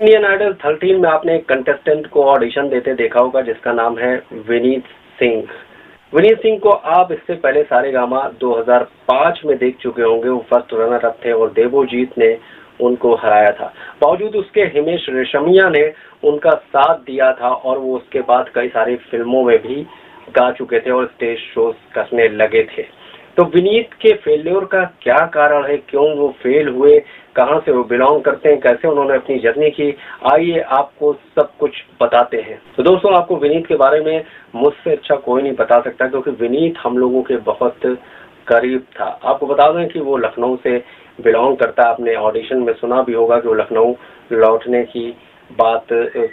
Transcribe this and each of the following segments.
Indian idol 13 में आपने एक कंटेस्टेंट को ऑडिशन देते देखा होगा जिसका नाम है विनीत सिंह। विनीत सिंह को आप इससे पहले सारेगामा 2005 में देख चुके होंगे। वो फर्स्ट रनर अप थे और देवोजीत ने उनको हराया था। बावजूद उसके हिमेश रेशमिया ने उनका साथ दिया था और वो उसके बाद कई सारी फिल्मों में भी गा चुके थे और स्टेज शोज करने लगे थे। तो विनीत के फेल्योर का क्या कारण है, क्यों वो फेल हुए, कहां से वो बिलोंग करते हैं, कैसे उन्होंने अपनी जर्नी की, आइए आपको सब कुछ बताते हैं। तो दोस्तों, आपको विनीत के बारे में मुझसे अच्छा कोई नहीं बता सकता क्योंकि विनीत हम लोगों के बहुत करीब था। आपको बता दें कि वो लखनऊ से बिलोंग करता है। आपने ऑडिशन में सुना भी होगा कि वो लखनऊ लौटने की बात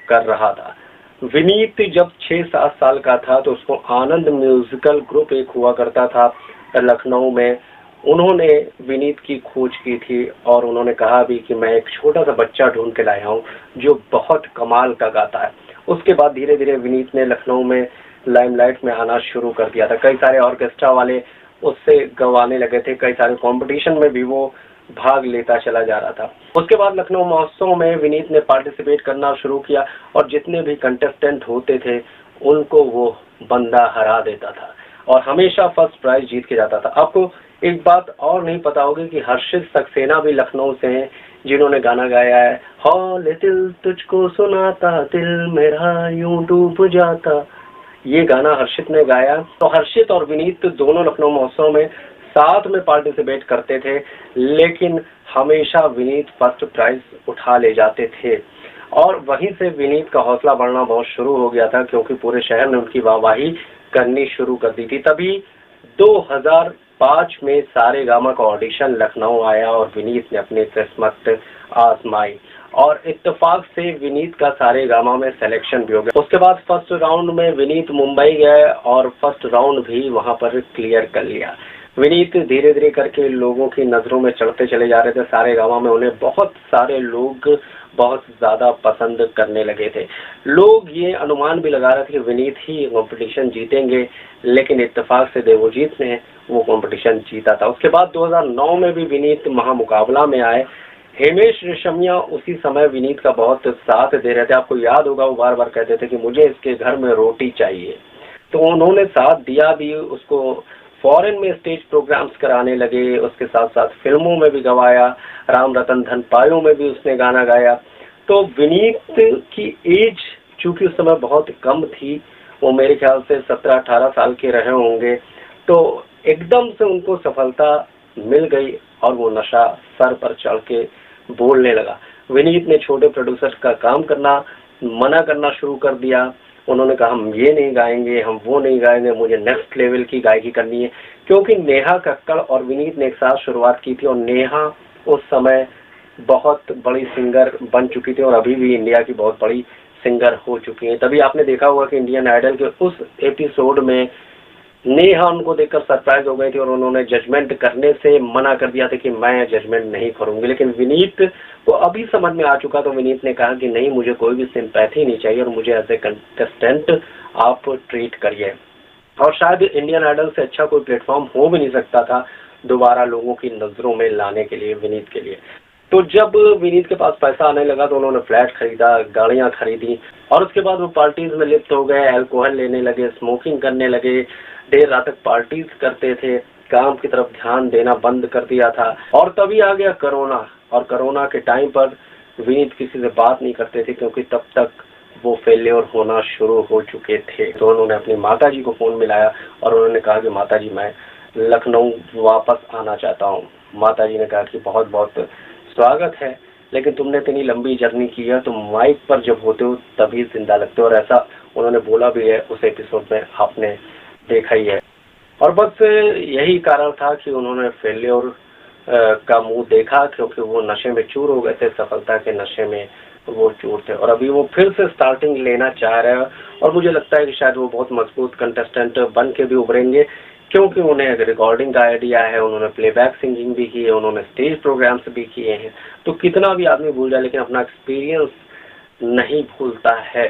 कर रहा था। विनीत जब 6-7 साल का था तो उसको आनंद म्यूजिकल ग्रुप एक हुआ करता था लखनऊ में। उन्होंने विनीत की खोज की थी और उन्होंने कहा भी कि मैं एक छोटा सा बच्चा ढूंढ के लाया हूँ जो बहुत कमाल का गाता है। उसके बाद धीरे धीरे विनीत ने लखनऊ में लाइमलाइट में आना शुरू कर दिया था। कई सारे ऑर्केस्ट्रा वाले उससे गवाने लगे थे, कई सारे कंपटीशन में भी वो भाग लेता चला जा रहा था। उसके बाद लखनऊ महोत्सव में विनीत ने पार्टिसिपेट करना शुरू किया और जितने भी कंटेस्टेंट होते थे उनको वो बंदा हरा देता था और हमेशा फर्स्ट प्राइज जीत के जाता था। आपको एक बात और नहीं पता होगी कि हर्षित सक्सेना भी लखनऊ से हैं जिन्होंने गाना गाया है हौले दिल तुझको सुनाता दिल मेरा यूं डूब जाता। ये गाना हर्षित ने गाया। तो हर्षित और विनीत दोनों लखनऊ महोत्सव में साथ में पार्टिसिपेट करते थे, लेकिन हमेशा विनीत फर्स्ट प्राइज उठा ले जाते थे और वहीं से विनीत का हौसला बढ़ना बहुत शुरू हो गया था क्योंकि पूरे शहर ने उनकी वाहवाही करनी शुरू कर दी थी। तभी 2005 में सारेगामा का ऑडिशन लखनऊ आया और विनीत ने अपनी किस्मत आजमाई और इत्तेफाक से विनीत का सारेगामा में सिलेक्शन भी हो गया। उसके बाद फर्स्ट राउंड में विनीत मुंबई गए और फर्स्ट राउंड भी वहां पर क्लियर कर लिया। विनीत धीरे धीरे करके लोगों की नजरों में चढ़ते चले जा रहे थे। सारेगामा में उन्हें बहुत सारे लोग बहुत ज्यादा पसंद करने लगे थे। लोग ये अनुमान भी लगा रहे थे कि विनीत ही कंपटीशन जीतेंगे, लेकिन इत्तेफाक से देवोजीत ने वो कंपटीशन जीता था। उसके बाद 2009 में भी विनीत महामुकाबला में आए। हिमेश रेशमिया उसी समय विनीत का बहुत साथ दे रहे थे। आपको याद होगा वो बार बार कहते थे कि मुझे इसके घर में रोटी चाहिए, तो उन्होंने साथ दिया भी। उसको फॉरेन में स्टेज प्रोग्राम्स कराने लगे, उसके साथ साथ फिल्मों में भी गवाया, राम रतन धन पायो में भी उसने गाना गाया। तो विनीत की एज चूंकि उस समय बहुत कम थी, वो मेरे ख्याल से 17-18 साल के रहे होंगे, तो एकदम से उनको सफलता मिल गई और वो नशा सर पर चढ़ के बोलने लगा। विनीत ने छोटे प्रोड्यूसर का काम करना मना करना शुरू कर दिया। उन्होंने कहा हम ये नहीं गाएंगे, हम वो नहीं गाएंगे, मुझे नेक्स्ट लेवल की गायकी करनी है। क्योंकि नेहा कक्कड़ और विनीत ने एक साथ शुरुआत की थी और नेहा उस समय बहुत बड़ी सिंगर बन चुकी थी और अभी भी इंडिया की बहुत बड़ी सिंगर हो चुकी है। तभी आपने देखा होगा कि इंडियन आइडल के उस एपिसोड में नेहा उनको देखकर सरप्राइज हो गई थी और उन्होंने जजमेंट करने से मना कर दिया था कि मैं जजमेंट नहीं करूंगी। लेकिन विनीत को अभी समझ में आ चुका, तो विनीत ने कहा कि नहीं, मुझे कोई भी सिंपैथी नहीं चाहिए और मुझे एज ए कंटेस्टेंट आप ट्रीट करिए। और शायद इंडियन आइडल से अच्छा कोई प्लेटफॉर्म हो भी नहीं सकता था दोबारा लोगों की नजरों में लाने के लिए विनीत के लिए। तो जब विनीत के पास पैसा आने लगा तो उन्होंने फ्लैट खरीदा, गाड़ियां खरीदी और उसके बाद वो पार्टीज में लिप्त हो गए, अल्कोहल लेने लगे, स्मोकिंग करने लगे, देर रात तक पार्टीज करते थे, काम की तरफ ध्यान देना बंद कर दिया था। और तभी आ गया कोरोना और कोरोना के टाइम पर विनीत किसी से बात नहीं करते थे क्योंकि तब तक वो फेल्योर होना शुरू हो चुके थे। तो उन्होंने अपनी माताजी को फोन मिलाया और उन्होंने कहा कि माताजी मैं लखनऊ वापस आना चाहता हूँ। माताजी ने कहा कि बहुत बहुत स्वागत है, लेकिन तुमने इतनी लंबी जर्नी की है, तुम माइक पर जब होते हो तभी जिंदा लगते हो। और ऐसा उन्होंने बोला भी है, उस एपिसोड में आपने देखा ही है। और बस यही कारण था कि उन्होंने फेल्योर का मुंह देखा क्योंकि वो नशे में चूर हो गए थे, सफलता के नशे में वो चूर थे और अभी वो फिर से स्टार्टिंग लेना चाह रहे हैं। और मुझे लगता है कि शायद वो बहुत मजबूत कंटेस्टेंट बन के भी उभरेंगे क्योंकि उन्हें रिकॉर्डिंग का आइडिया है, उन्होंने प्लेबैक सिंगिंग भी की है, उन्होंने स्टेज प्रोग्राम्स भी किए हैं। तो कितना भी आदमी भूल जाए लेकिन अपना एक्सपीरियंस नहीं भूलता है।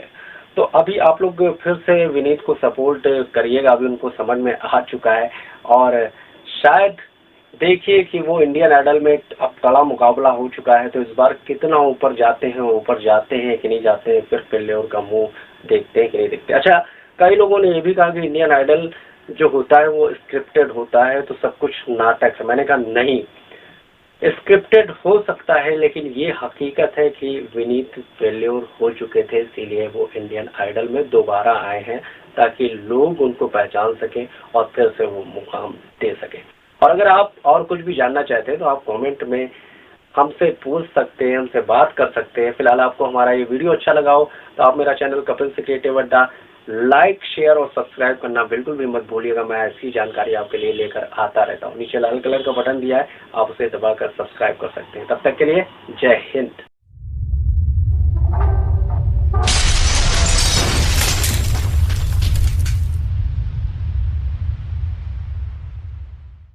तो अभी आप लोग फिर से विनीत को सपोर्ट करिएगा, अभी उनको समझ में आ चुका है और शायद देखिए कि वो इंडियन आइडल में अब कड़ा मुकाबला हो चुका है, तो इस बार कितना ऊपर जाते हैं कि नहीं जाते हैं, फिर फेल्योर का मुंह देखते हैं कि नहीं देखते। अच्छा, कई लोगों ने ये भी कहा कि इंडियन आइडल जो होता है वो स्क्रिप्टेड होता है, तो सब कुछ नाटक है। मैंने कहा नहीं, स्क्रिप्टेड हो सकता है, लेकिन ये हकीकत है कि विनीत फेल्योर हो चुके थे, इसीलिए वो इंडियन आइडल में दोबारा आए हैं, ताकि लोग उनको पहचान सकें और फिर से वो मुकाम दे सकें। और अगर आप और कुछ भी जानना चाहते हैं तो आप कमेंट में हमसे पूछ सकते हैं, हमसे बात कर सकते हैं। फिलहाल आपको हमारा ये वीडियो अच्छा लगा हो तो आप मेरा चैनल कपिल से क्रिएटिव अड्डा लाइक, शेयर और सब्सक्राइब करना बिल्कुल भी मत भूलिएगा। मैं ऐसी जानकारी आपके लिए लेकर आता रहता हूँ। नीचे लाल कलर का बटन दिया है, आप उसे दबाकर सब्सक्राइब कर सकते हैं। तब तक के लिए जय हिंद।